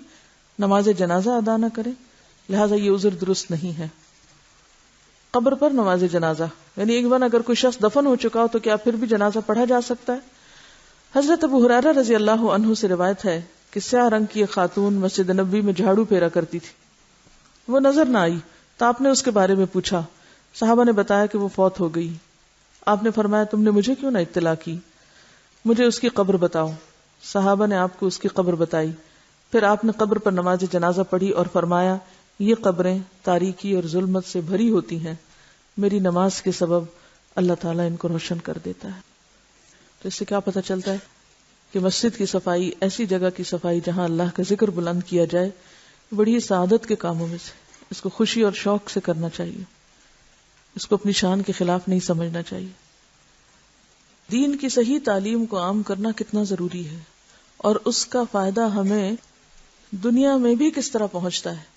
نماز جنازہ ادا نہ کریں، لہٰذا یہ عذر درست نہیں ہے۔ قبر پر نماز جنازہ، یعنی ایک بار اگر کوئی شخص دفن ہو چکا ہو تو کیا پھر بھی جنازہ پڑھا جا سکتا ہے؟ حضرت ابو ہریرہ رضی اللہ عنہ سے روایت ہے کہ سیاہ رنگ کی ایک خاتون مسجد نبوی میں جھاڑو پھیرا کرتی تھی، وہ نظر نہ آئی تو آپ نے اس کے بارے میں پوچھا، صحابہ نے بتایا کہ وہ فوت ہو گئی۔ آپ نے فرمایا تم نے مجھے کیوں نہ اطلاع کی، مجھے اس کی قبر بتاؤ۔ صحابہ نے آپ کو اس کی قبر بتائی، پھر آپ نے قبر پر نماز جنازہ پڑھی اور فرمایا یہ قبریں تاریکی اور ظلمت سے بھری ہوتی ہیں، میری نماز کے سبب اللہ تعالیٰ ان کو روشن کر دیتا ہے۔ تو اس سے کیا پتہ چلتا ہے کہ مسجد کی صفائی، ایسی جگہ کی صفائی جہاں اللہ کا ذکر بلند کیا جائے، بڑی سعادت کے کاموں میں سے، اس کو خوشی اور شوق سے کرنا چاہیے، اس کو اپنی شان کے خلاف نہیں سمجھنا چاہیے۔ دین کی صحیح تعلیم کو عام کرنا کتنا ضروری ہے اور اس کا فائدہ ہمیں دنیا میں بھی کس طرح پہنچتا ہے۔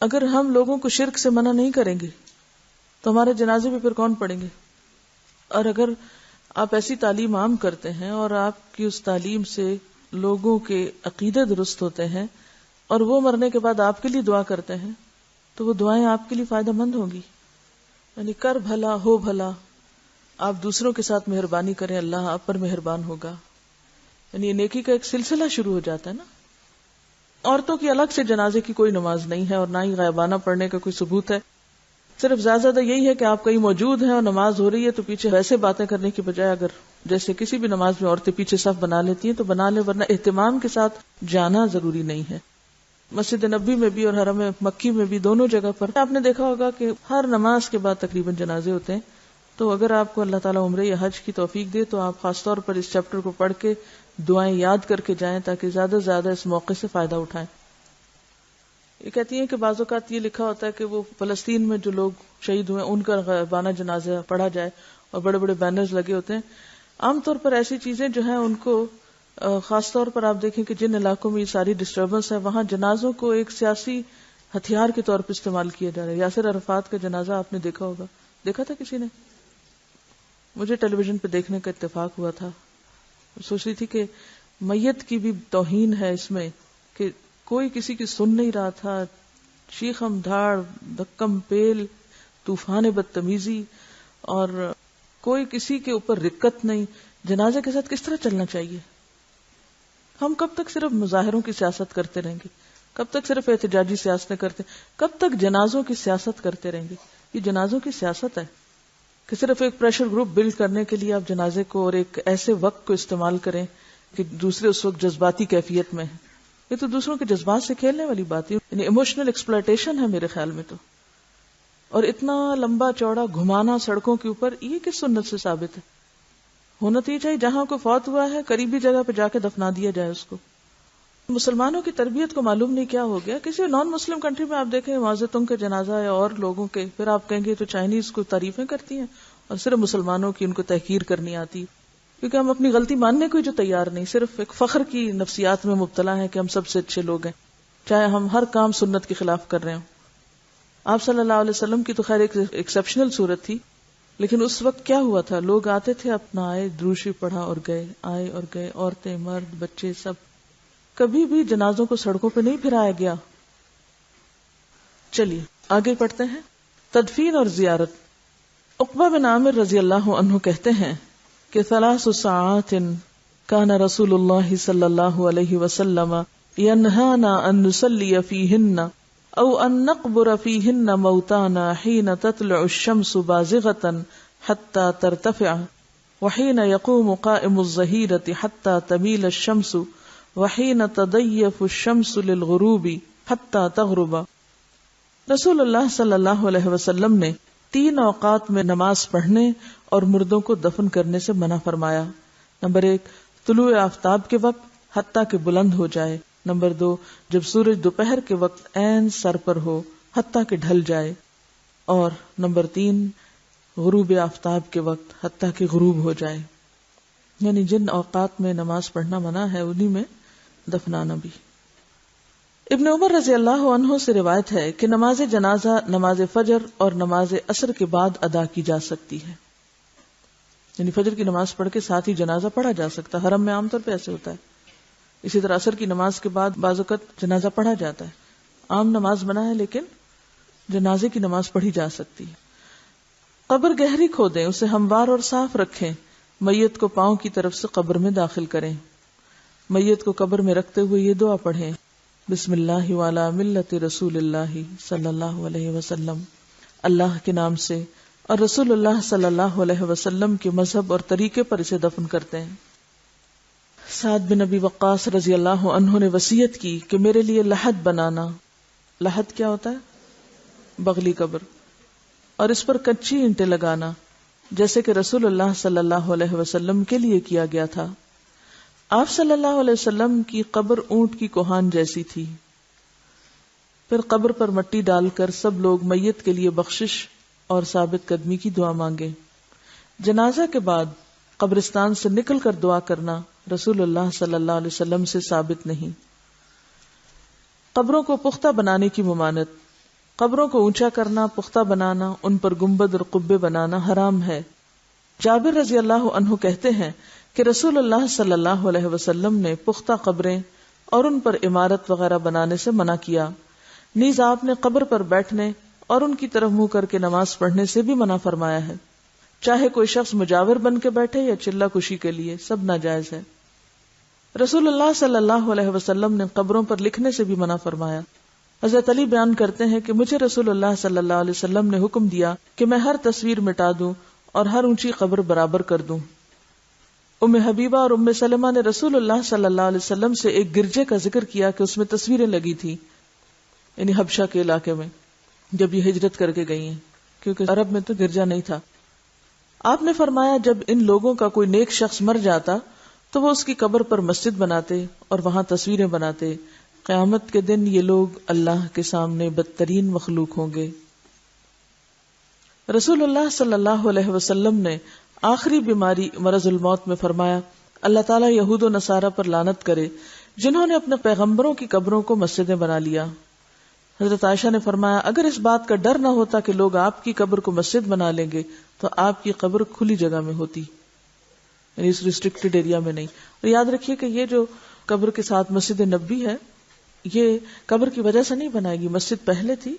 اگر ہم لوگوں کو شرک سے منع نہیں کریں گے تو ہمارے جنازے پہ پھر کون پڑیں گے؟ اور اگر آپ ایسی تعلیم عام کرتے ہیں اور آپ کی اس تعلیم سے لوگوں کے عقیدے درست ہوتے ہیں اور وہ مرنے کے بعد آپ کے لیے دعا کرتے ہیں تو وہ دعائیں آپ کے لیے فائدہ مند ہوں گی۔ یعنی کر بھلا ہو بھلا، آپ دوسروں کے ساتھ مہربانی کریں، اللہ آپ پر مہربان ہوگا، یعنی نیکی کا ایک سلسلہ شروع ہو جاتا ہے نا۔ عورتوں کی الگ سے جنازے کی کوئی نماز نہیں ہے اور نہ ہی غائبانہ پڑھنے کا کوئی ثبوت ہے، صرف زیادہ یہی ہے کہ آپ کہیں موجود ہیں اور نماز ہو رہی ہے تو پیچھے ویسے باتیں کرنے کی بجائے اگر جیسے کسی بھی نماز میں عورتیں پیچھے صف بنا لیتی ہیں تو بنا لیں، ورنہ اہتمام کے ساتھ جانا ضروری نہیں ہے۔ مسجد نبوی میں بھی اور حرم مکی میں بھی، دونوں جگہ پر آپ نے دیکھا ہوگا کہ ہر نماز کے بعد تقریباً جنازے ہوتے ہیں، تو اگر آپ کو اللہ تعالیٰ عمرے یا حج کی توفیق دے تو آپ خاص طور پر اس چیپٹر کو پڑھ کے دعائیں یاد کر کے جائیں تاکہ زیادہ سے زیادہ اس موقع سے فائدہ اٹھائیں۔ یہ کہتی ہیں کہ بعض اوقات یہ لکھا ہوتا ہے کہ وہ فلسطین میں جو لوگ شہید ہوئے ان کا غائبانہ جنازہ پڑھا جائے اور بڑے بڑے بینرز لگے ہوتے ہیں۔ عام طور پر ایسی چیزیں جو ہیں ان کو خاص طور پر آپ دیکھیں کہ جن علاقوں میں یہ ساری ڈسٹربنس ہے وہاں جنازوں کو ایک سیاسی ہتھیار کے طور پر استعمال کیا جا رہا ہے۔ یاسر عرفات کا جنازہ آپ نے دیکھا ہوگا، دیکھا تھا کسی نے؟ مجھے ٹیلی ویژن پہ دیکھنے کا اتفاق ہوا تھا، سوچ رہی تھی کہ میت کی بھی توہین ہے اس میں کہ کوئی کسی کی سن نہیں رہا تھا، شیخم دھاڑ، دھکم پیل، طوفان بدتمیزی، اور کوئی کسی کے اوپر رکت نہیں۔ جنازے کے ساتھ کس طرح چلنا چاہیے؟ ہم کب تک صرف مظاہروں کی سیاست کرتے رہیں گے؟ کب تک صرف احتجاجی سیاستیں کرتے؟ کب تک جنازوں کی سیاست کرتے رہیں گے؟ یہ جنازوں کی سیاست ہے کہ صرف ایک پریشر گروپ بلڈ کرنے کے لیے آپ جنازے کو اور ایک ایسے وقت کو استعمال کریں کہ دوسرے اس وقت جذباتی کیفیت میں ہیں۔ یہ تو دوسروں کے جذبات سے کھیلنے والی بات ہے، یعنی ایموشنل ایکسپلائٹیشن ہے میرے خیال میں تو۔ اور اتنا لمبا چوڑا گھمانا سڑکوں کے اوپر، یہ کس سنت سے ثابت ہے؟ ہونا تو یہ چاہیے جہاں کوئی فوت ہوا ہے قریبی جگہ پہ جا کے دفنا دیا جائے اس کو، مسلمانوں کی تربیت کو معلوم نہیں کیا ہو گیا. کسی نان مسلم کنٹری میں آپ دیکھیں معذتوں کے جنازہ یا اور لوگوں کے، پھر آپ کہیں گے تو چائنیز کو تعریفیں کرتی ہیں اور صرف مسلمانوں کی ان کو تحقیر کرنی آتی، کیونکہ ہم اپنی غلطی ماننے کو جو تیار نہیں، صرف ایک فخر کی نفسیات میں مبتلا ہیں کہ ہم سب سے اچھے لوگ ہیں، چاہے ہم ہر کام سنت کے خلاف کر رہے ہوں. آپ صلی اللہ علیہ وسلم کی تو خیر ایک ایکسیپشنل صورت تھی، لیکن اس وقت کیا ہوا تھا؟ لوگ آتے تھے، اپنا آئے، دروشی پڑھا اور گئے، آئے اور گئے، عورتیں مرد بچے سب. کبھی بھی جنازوں کو سڑکوں پہ نہیں پھرایا گیا. چلیے آگے پڑھتے ہیں. تدفین اور زیارت. عقبہ بن عامر رضی اللہ عنہ کہتے ہیں کہ 3 ساعات کان رسول اللہ صلی اللہ علیہ وسلم ینہانا ان نصلی فیہن او ان نقبر فیہن موتانا حین تطلع الشمس بازغتا حتی ترتفع وحین یقوم قائم الظہیرۃ حتی تمیل الشمس وحین تضیف الشمس للغروب حتی تغرب. رسول اللہ صلی اللہ علیہ وسلم نے 3 اوقات میں نماز پڑھنے اور مردوں کو دفن کرنے سے منع فرمایا. نمبر 1 طلوع آفتاب کے وقت حتیٰ کہ بلند ہو جائے. نمبر 2 جب سورج دوپہر کے وقت عین سر پر ہو حتیٰ کہ ڈھل جائے. اور نمبر 3 غروب آفتاب کے وقت حتیٰ کہ غروب ہو جائے. یعنی جن اوقات میں نماز پڑھنا منع ہے انہی میں دفنانا بھی. ابن عمر رضی اللہ عنہ سے روایت ہے کہ نماز جنازہ نماز فجر اور نماز عصر کے بعد ادا کی جا سکتی ہے. یعنی فجر کی نماز پڑھ کے ساتھ ہی جنازہ پڑھا جا سکتا ہے. حرم میں عام طور پہ ایسے ہوتا ہے. اسی طرح عصر کی نماز کے بعد بعض اوقات جنازہ پڑھا جاتا ہے. عام نماز بنا ہے لیکن جنازے کی نماز پڑھی جا سکتی ہے. قبر گہری کھودیں، اسے ہموار اور صاف رکھیں. میت کو پاؤں کی طرف سے قبر میں داخل کریں. میت کو قبر میں رکھتے ہوئے یہ دعا پڑھیں: بسم اللہ وعلی ملت رسول اللہ صلی اللہ علیہ وسلم. اللہ کے نام سے اور رسول اللہ صلی اللہ علیہ وسلم کے مذہب اور طریقے پر اسے دفن کرتے ہیں. سعد بن ابی وقاص رضی اللہ عنہ نے وصیت کی کہ میرے لیے لحد بنانا. لحد کیا ہوتا ہے؟ بغلی قبر. اور اس پر کچی اینٹیں لگانا جیسے کہ رسول اللہ صلی اللہ علیہ وسلم کے لیے کیا گیا تھا. آپ صلی اللہ علیہ وسلم کی قبر اونٹ کی کوہان جیسی تھی. پھر قبر پر مٹی ڈال کر سب لوگ میت کے لیے بخشش اور ثابت قدمی کی دعا مانگیں. جنازہ کے بعد قبرستان سے نکل کر دعا کرنا رسول اللہ صلی اللہ علیہ وسلم سے ثابت نہیں. قبروں کو پختہ بنانے کی ممانعت. قبروں کو اونچا کرنا، پختہ بنانا، ان پر گنبد اور قبے بنانا حرام ہے. جابر رضی اللہ عنہ کہتے ہیں کہ رسول اللہ صلی اللہ علیہ وسلم نے پختہ قبریں اور ان پر عمارت وغیرہ بنانے سے منع کیا. نیز آپ نے قبر پر بیٹھنے اور ان کی طرف منہ کر کے نماز پڑھنے سے بھی منع فرمایا ہے. چاہے کوئی شخص مجاور بن کے بیٹھے یا چلہ کشی کے لیے، سب ناجائز ہے. رسول اللہ صلی اللہ علیہ وسلم نے قبروں پر لکھنے سے بھی منع فرمایا. حضرت علی بیان کرتے ہیں کہ مجھے رسول اللہ صلی اللہ علیہ وسلم نے حکم دیا کہ میں ہر تصویر مٹا دوں اور ہر اونچی قبر برابر کر دوں. ام حبیبہ اور ام سلمہ نے رسول اللہ صلی اللہ علیہ وسلم سے ایک گرجے کا ذکر کیا کہ اس میں تصویریں لگی تھی، یعنی حبشہ کے علاقے میں جب یہ ہجرت کر کے گئی ہیں، کیونکہ عرب میں تو گرجا نہیں تھا. آپ نے فرمایا جب ان لوگوں کا کوئی نیک شخص مر جاتا تو وہ اس کی قبر پر مسجد بناتے اور وہاں تصویریں بناتے. قیامت کے دن یہ لوگ اللہ کے سامنے بدترین مخلوق ہوں گے. رسول اللہ صلی اللہ علیہ وسلم نے آخری بیماری مرض الموت میں فرمایا: اللہ تعالیٰ یہود و نصارہ پر لعنت کرے جنہوں نے اپنے پیغمبروں کی قبروں کو مسجدیں بنا لیا. حضرت عائشہ نے فرمایا اگر اس بات کا ڈر نہ ہوتا کہ لوگ آپ کی قبر کو مسجد بنا لیں گے تو آپ کی قبر کھلی جگہ میں ہوتی، یعنی اس ریسٹرکٹڈ ایریا میں نہیں. اور یاد رکھیے کہ یہ جو قبر کے ساتھ مسجد نبوی ہے یہ قبر کی وجہ سے نہیں بنائے گی. مسجد پہلے تھی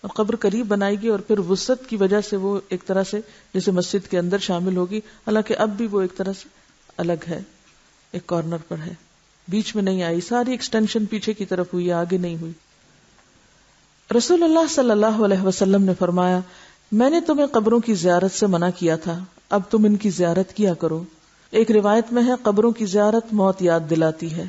اور قبر قریب بنائے گی اور پھر وسعت کی وجہ سے وہ ایک طرح سے جیسے مسجد کے اندر شامل ہوگی، حالانکہ اب بھی وہ ایک طرح سے الگ ہے، ایک کارنر پر ہے، بیچ میں نہیں آئی. ساری ایکسٹینشن پیچھے کی طرف ہوئی، آگے نہیں ہوئی. رسول اللہ صلی اللہ علیہ وسلم نے فرمایا میں نے تمہیں قبروں کی زیارت سے منع کیا تھا، اب تم ان کی زیارت کیا کرو. ایک روایت میں ہے قبروں کی زیارت موت یاد دلاتی ہے.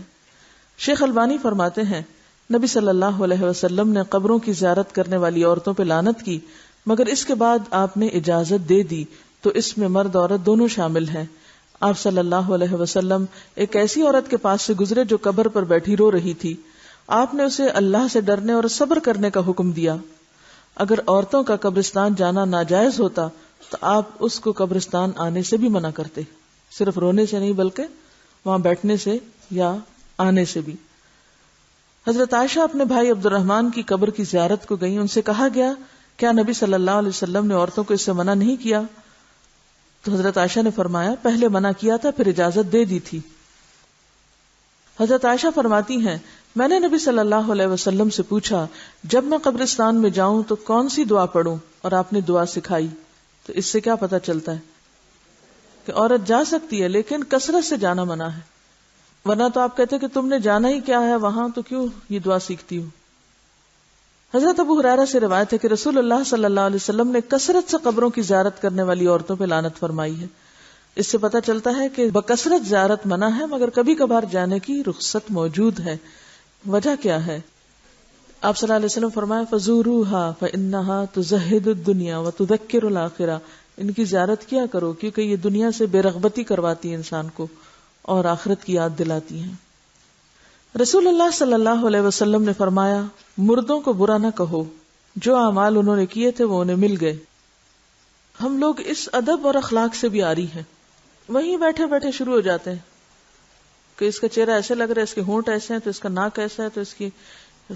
شیخ البانی فرماتے ہیں نبی صلی اللہ علیہ وسلم نے قبروں کی زیارت کرنے والی عورتوں پہ لعنت کی، مگر اس کے بعد آپ نے اجازت دے دی تو اس میں مرد عورت دونوں شامل ہیں. آپ صلی اللہ علیہ وسلم ایک ایسی عورت کے پاس سے گزرے جو قبر پر بیٹھی رو رہی تھی. آپ نے اسے اللہ سے ڈرنے اور صبر کرنے کا حکم دیا. اگر عورتوں کا قبرستان جانا ناجائز ہوتا تو آپ اس کو قبرستان آنے سے بھی منع کرتے, صرف رونے سے نہیں بلکہ وہاں بیٹھنے سے یا آنے سے بھی. حضرت عائشہ اپنے بھائی عبد الرحمن کی قبر کی زیارت کو گئیں. ان سے کہا گیا کیا نبی صلی اللہ علیہ وسلم نے عورتوں کو اس سے منع نہیں کیا؟ تو حضرت عائشہ نے فرمایا پہلے منع کیا تھا پھر اجازت دے دی تھی. حضرت عائشہ فرماتی ہیں میں نے نبی صلی اللہ علیہ وسلم سے پوچھا جب میں قبرستان میں جاؤں تو کون سی دعا پڑھوں, اور آپ نے دعا سکھائی. تو اس سے کیا پتہ چلتا ہے کہ عورت جا سکتی ہے لیکن کثرت سے جانا منع ہے, ورنہ تو آپ کہتے کہ تم نے جانا ہی کیا ہے وہاں تو کیوں یہ دعا سیکھتی ہوں. حضرت ابو ہریرہ سے روایت ہے کہ رسول اللہ صلی اللہ علیہ وسلم نے کثرت سے قبروں کی زیارت کرنے والی عورتوں پہ لعنت فرمائی ہے. اس سے پتہ چلتا ہے کہ بکثرت زیارت منع ہے مگر کبھی کبھار جانے کی رخصت موجود ہے. وجہ کیا ہے؟ آپ صلی اللہ علیہ وسلم فرمایا فزوروها فانها تزهد الدنيا وتذكر الاخرہ, ان کی زیارت کیا کرو کیونکہ یہ دنیا سے بے رغبتی کرواتی ہے انسان کو اور آخرت کی یاد دلاتی ہیں. رسول اللہ صلی اللہ علیہ وسلم نے فرمایا مردوں کو برا نہ کہو, جو اعمال انہوں نے کیے تھے وہ انہیں مل گئے. ہم لوگ اس ادب اور اخلاق سے بھی عاری ہیں, وہیں بیٹھے بیٹھے شروع ہو جاتے ہیں کہ اس کا چہرہ ایسے لگ رہا ہے, اس کے ہونٹ ایسے ہیں تو اس کا ناک ایسا ہے تو اس کی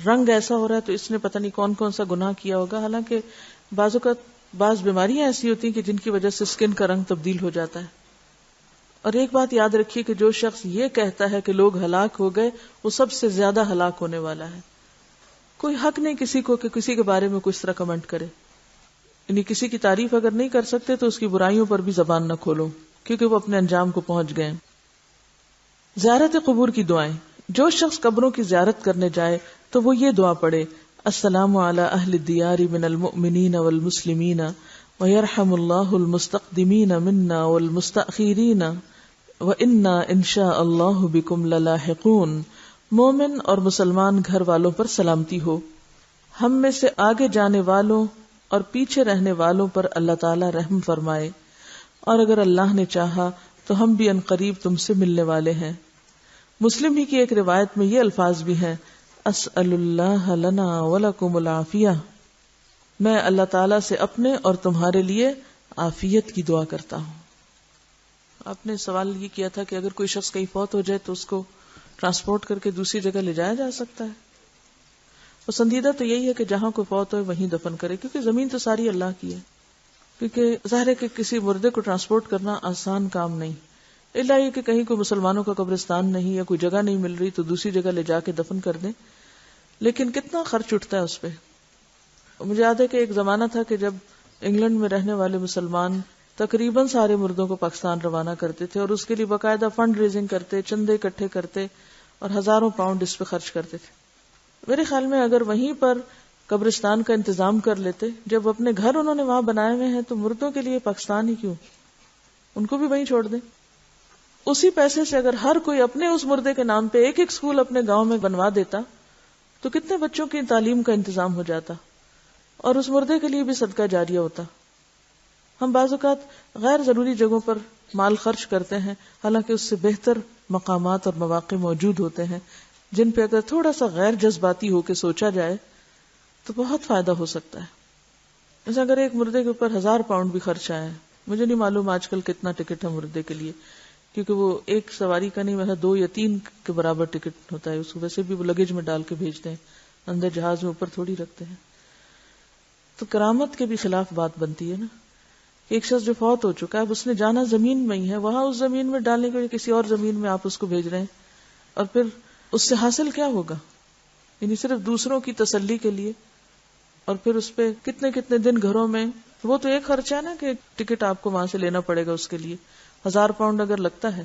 رنگ ایسا ہو رہا ہے تو اس نے پتہ نہیں کون کون سا گناہ کیا ہوگا. حالانکہ بعض اوقات بعض بیماریاں ایسی ہوتی ہیں کہ جن کی وجہ سے اسکن کا رنگ تبدیل ہو جاتا ہے. اور ایک بات یاد رکھیے کہ جو شخص یہ کہتا ہے کہ لوگ ہلاک ہو گئے وہ سب سے زیادہ ہلاک ہونے والا ہے. کوئی حق نہیں کسی کو کہ کسی کے بارے میں کچھ طرح کمنٹ کرے, یعنی کسی کی تعریف اگر نہیں کر سکتے تو اس کی برائیوں پر بھی زبان نہ کھولو کیونکہ وہ اپنے انجام کو پہنچ گئے. زیارت قبور کی دعائیں. جو شخص قبروں کی زیارت کرنے جائے تو وہ یہ دعا پڑھے السلام علی اہل الدیار من المؤمنین والمسلمین ویرحم اللہ المستقدمین منا والمستأخرین وإنا انشاء اللہ بکم للاحقون. مومن اور مسلمان گھر والوں پر سلامتی ہو, ہم میں سے آگے جانے والوں اور پیچھے رہنے والوں پر اللہ تعالی رحم فرمائے, اور اگر اللہ نے چاہا تو ہم بھی عنقریب تم سے ملنے والے ہیں. مسلم ہی کی ایک روایت میں یہ الفاظ بھی ہیں اسأل اللہ لنا ولکم العافیہ, میں اللہ تعالیٰ سے اپنے اور تمہارے لیے عافیت کی دعا کرتا ہوں. آپ نے سوال یہ کیا تھا کہ اگر کوئی شخص کہیں فوت ہو جائے تو اس کو ٹرانسپورٹ کر کے دوسری جگہ لے جایا جا سکتا ہے. پسندیدہ تو یہی ہے کہ جہاں کوئی فوت ہو وہیں دفن کرے, کیونکہ زمین تو ساری اللہ کی ہے. کیونکہ ظاہر ہے کہ کسی مردے کو ٹرانسپورٹ کرنا آسان کام نہیں, الا یہ کہ کہیں کوئی مسلمانوں کا قبرستان نہیں یا کوئی جگہ نہیں مل رہی تو دوسری جگہ لے جا کے دفن کر دیں. لیکن کتنا خرچ اٹھتا ہے اس پہ. مجھے یاد ہے کہ ایک زمانہ تھا کہ جب انگلینڈ میں رہنے والے مسلمان تقریباً سارے مردوں کو پاکستان روانہ کرتے تھے اور اس کے لیے باقاعدہ فنڈ ریزنگ کرتے, چندے اکٹھے کرتے اور ہزاروں پاؤنڈ اس پہ خرچ کرتے تھے. میرے خیال میں اگر وہیں پر قبرستان کا انتظام کر لیتے, جب اپنے گھر انہوں نے وہاں بنائے ہوئے ہیں تو مردوں کے لیے پاکستان ہی کیوں, ان کو بھی وہیں چھوڑ دیں. اسی پیسے سے اگر ہر کوئی اپنے اس مردے کے نام پہ ایک ایک اسکول اپنے گاؤں میں بنوا دیتا تو کتنے بچوں کی تعلیم کا انتظام ہو جاتا اور اس مردے کے لیے بھی صدقہ جاریہ ہوتا. ہم بعض اوقات غیر ضروری جگہوں پر مال خرچ کرتے ہیں, حالانکہ اس سے بہتر مقامات اور مواقع موجود ہوتے ہیں جن پہ اگر تھوڑا سا غیر جذباتی ہو کے سوچا جائے تو بہت فائدہ ہو سکتا ہے. جیسے اگر ایک مردے کے اوپر 1000 پاؤنڈ بھی خرچ آیا ہے, مجھے نہیں معلوم آج کل کتنا ٹکٹ ہے مردے کے لیے, کیونکہ وہ ایک سواری کا نہیں, ویسا 2 یا 3 کے برابر ٹکٹ ہوتا ہے. اس کو ویسے بھی وہ لگیج میں ڈال کے بھیجتے ہیں, اندر جہاز میں اوپر تھوڑی رکھتے ہیں. تو کرامت کے بھی خلاف بات بنتی ہے نا. ایک شخص جو فوت ہو چکا ہے, اب اس نے جانا زمین میں ہی ہے, وہاں اس زمین میں ڈالنے کے لیے کسی اور زمین میں آپ اس کو بھیج رہے ہیں, اور پھر اس سے حاصل کیا ہوگا؟ یعنی صرف دوسروں کی تسلی کے لیے, اور پھر اس پہ کتنے کتنے دن گھروں میں. وہ تو ایک خرچہ ہے نا کہ ٹکٹ آپ کو وہاں سے لینا پڑے گا, اس کے لیے 1000 پاؤنڈ اگر لگتا ہے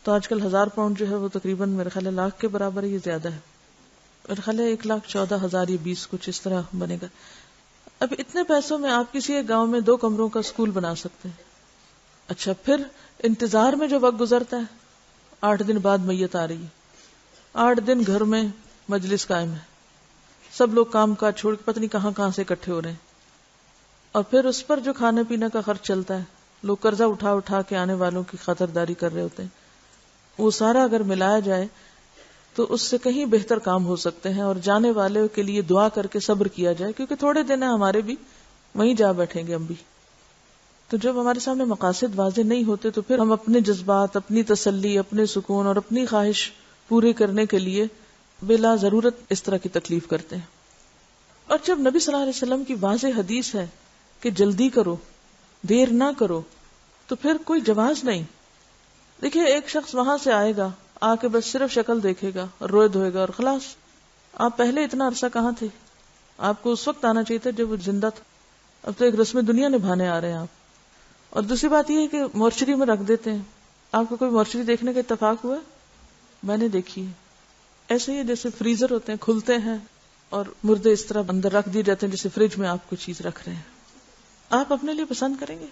تو آج کل 1000 پاؤنڈ جو ہے وہ تقریباً میرے خیال 1 لاکھ کے برابر ہے, یہ زیادہ ہے. میرے خیال 1,14,000 یا 20 کچھ اس طرح بنے گا. اب اتنے پیسوں میں آپ کسی ایک گاؤں میں 2 کمروں کا اسکول بنا سکتے ہیں. اچھا, پھر انتظار میں جو وقت گزرتا ہے, 8 دن بعد میت آ رہی ہے, 8 دن گھر میں مجلس قائم ہے, سب لوگ کام کاج چھوڑ کے پتہ نہیں کہاں کہاں سے اکٹھے ہو رہے ہیں, اور پھر اس پر جو کھانے پینے کا خرچ چلتا ہے لوگ قرضہ اٹھا اٹھا کے آنے والوں کی خاطرداری کر رہے ہوتے ہیں. وہ سارا اگر ملایا جائے تو اس سے کہیں بہتر کام ہو سکتے ہیں, اور جانے والے کے لیے دعا کر کے صبر کیا جائے, کیونکہ تھوڑے دن ہیں ہمارے بھی, وہیں جا بیٹھیں گے ہم بھی. تو جب ہمارے سامنے مقاصد واضح نہیں ہوتے تو پھر ہم اپنے جذبات, اپنی تسلی, اپنے سکون اور اپنی خواہش پوری کرنے کے لیے بلا ضرورت اس طرح کی تکلیف کرتے ہیں. اور جب نبی صلی اللہ علیہ وسلم کی واضح حدیث ہے کہ جلدی کرو, دیر نہ کرو, تو پھر کوئی جواز نہیں. دیکھیے ایک شخص وہاں سے آئے گا, آ کے بس صرف شکل دیکھے گا اور روئے دھوئے گا اور خلاص. آپ پہلے اتنا عرصہ کہاں تھے؟ آپ کو اس وقت آنا چاہیے تھا جب وہ زندہ تھا. اب تو ایک رسم دنیا نبھانے آ رہے ہیں آپ. اور دوسری بات یہ ہے کہ مورچری میں رکھ دیتے ہیں. آپ کو کوئی مورچری دیکھنے کا اتفاق ہوا؟ میں نے دیکھی ہے. ایسے ہی جیسے فریزر ہوتے ہیں, کھلتے ہیں اور مردے اس طرح اندر رکھ دیے جاتے ہیں جیسے فریج میں آپ کوئی چیز رکھ رہے ہیں. آپ اپنے لیے پسند کریں گے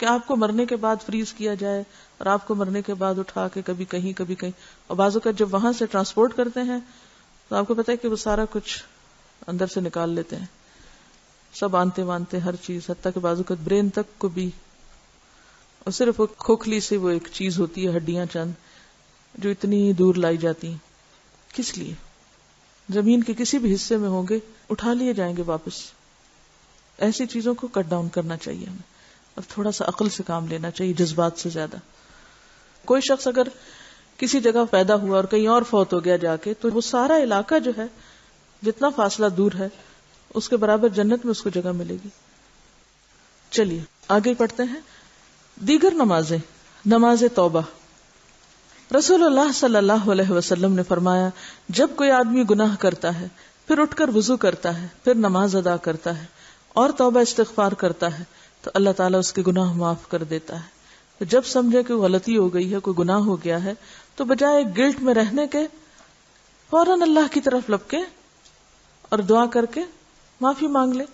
کہ آپ کو مرنے کے بعد فریز کیا جائے اور آپ کو مرنے کے بعد اٹھا کے کبھی کہیں کبھی کہیں, اور بعضوں کا جب وہاں سے ٹرانسپورٹ کرتے ہیں تو آپ کو پتا ہے کہ وہ سارا کچھ اندر سے نکال لیتے ہیں, سب آنتے وانتے ہر چیز, حتیٰ کہ بعضوں کا برین تک کو بھی, اور صرف وہ کھوکھلی سے وہ ایک چیز ہوتی ہے, ہڈیاں چند جو اتنی دور لائی جاتی ہیں. کس لیے؟ زمین کے کسی بھی حصے میں ہوں گے اٹھا لیے جائیں گے واپس. ایسی چیزوں کو کٹ ڈاؤن کرنا چاہیے ہمیں, اور تھوڑا سا عقل سے کام لینا چاہیے جذبات سے زیادہ. کوئی شخص اگر کسی جگہ پیدا ہوا اور کہیں اور فوت ہو گیا جا کے, تو وہ سارا علاقہ جو ہے جتنا فاصلہ دور ہے اس کے برابر جنت میں اس کو جگہ ملے گی. چلیے آگے پڑھتے ہیں. دیگر نمازیں. نماز توبہ. رسول اللہ صلی اللہ علیہ وسلم نے فرمایا, جب کوئی آدمی گناہ کرتا ہے پھر اٹھ کر وضو کرتا ہے, پھر نماز ادا کرتا ہے اور توبہ استغفار کرتا ہے تو اللہ تعالیٰ اس کے گناہ معاف کر دیتا ہے. تو جب سمجھے کہ غلطی ہو گئی ہے, کوئی گناہ ہو گیا ہے, تو بجائے گلٹ میں رہنے کے فوراً اللہ کی طرف لپکے اور دعا کر کے معافی مانگ لے.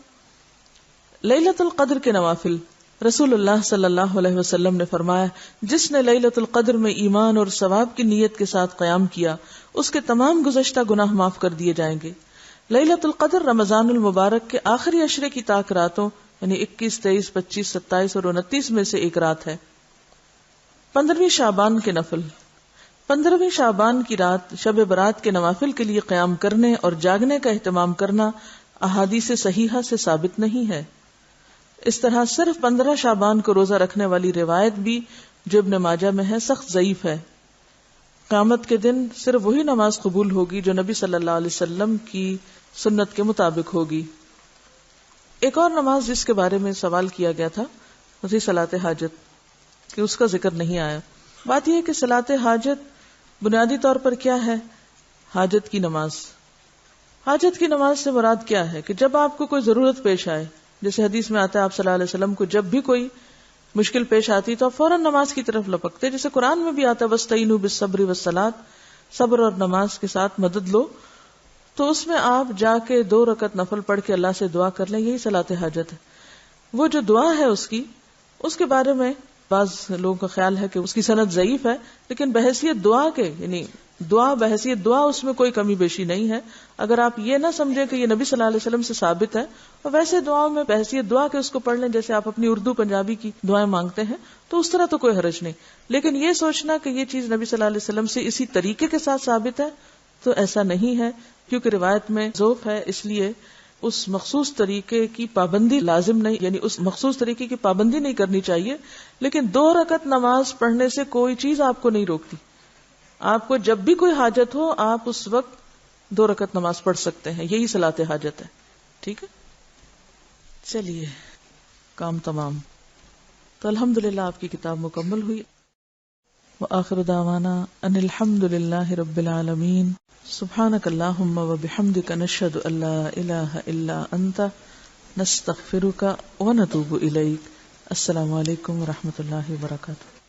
لیلۃ القدر کے نوافل. رسول اللہ صلی اللہ علیہ وسلم نے فرمایا, جس نے لیلۃ القدر میں ایمان اور ثواب کی نیت کے ساتھ قیام کیا اس کے تمام گزشتہ گناہ معاف کر دیے جائیں گے. لیلۃ القدر رمضان المبارک کے آخری عشرے کی طاق راتوں یعنی 21, 23, 25, 27 اور 29 میں سے ایک رات ہے. 15ویں شعبان کے نفل. 15ویں شعبان کی رات شب برات کے نوافل کے لیے قیام کرنے اور جاگنے کا اہتمام کرنا احادیث صحیحہ سے ثابت نہیں ہے. اس طرح صرف 15 شعبان کو روزہ رکھنے والی روایت بھی جو ابن ماجہ میں ہے سخت ضعیف ہے. قیامت کے دن صرف وہی نماز قبول ہوگی جو نبی صلی اللہ علیہ وسلم کی سنت کے مطابق ہوگی. ایک اور نماز جس کے بارے میں سوال کیا گیا تھا وہی صلاۃ حاجت, کہ اس کا ذکر نہیں آیا. بات یہ ہے کہ صلاۃ حاجت بنیادی طور پر کیا ہے؟ حاجت کی نماز. حاجت کی نماز سے مراد کیا ہے کہ جب آپ کو کوئی ضرورت پیش آئے, جیسے حدیث میں آتا ہے آپ صلی اللہ علیہ وسلم کو جب بھی کوئی مشکل پیش آتی تو آپ فوراً نماز کی طرف لپکتے, جیسے قرآن میں بھی آتا ہے وَاسْتَعِينُوا بِالصَّبْرِ وَالصَّلَاةِ, صبر اور نماز کے ساتھ مدد لو. تو اس میں آپ جا کے 2 رکعت نفل پڑھ کے اللہ سے دعا کر لیں, یہی صلاۃ حاجت ہے. وہ جو دعا ہے اس کے بارے میں بعض لوگوں کا خیال ہے کہ اس کی سند ضعیف ہے, لیکن بحیثیت دعا کے یعنی بحیثیت دعا اس میں کوئی کمی بیشی نہیں ہے. اگر آپ یہ نہ سمجھیں کہ یہ نبی صلی اللہ علیہ وسلم سے ثابت ہے, اور ویسے دعاؤں میں بحیثیت دعا کے اس کو پڑھ لیں جیسے آپ اپنی اردو پنجابی کی دعائیں مانگتے ہیں, تو اس طرح تو کوئی حرج نہیں. لیکن یہ سوچنا کہ یہ چیز نبی صلی اللہ علیہ وسلم سے اسی طریقے کے ساتھ ثابت ہے تو ایسا نہیں ہے, کیونکہ روایت میں ضعف ہے, اس لیے اس مخصوص طریقے کی پابندی لازم نہیں, یعنی اس مخصوص طریقے کی پابندی نہیں کرنی چاہیے. لیکن 2 رکعت نماز پڑھنے سے کوئی چیز آپ کو نہیں روکتی. آپ کو جب بھی کوئی حاجت ہو آپ اس وقت 2 رکعت نماز پڑھ سکتے ہیں, یہی صلاۃ حاجت ہے. ٹھیک ہے, چلیے کام تمام. تو الحمدللہ آپ کی کتاب مکمل ہوئی. وآخر دعوانا ان الحمد للہ رب العالمین. سبحانک اللہم وبحمدک نشہد ان لا الہ الا انت نستغفرک ونتوب الیک. السلام علیکم ورحمۃ اللہ وبرکاتہ.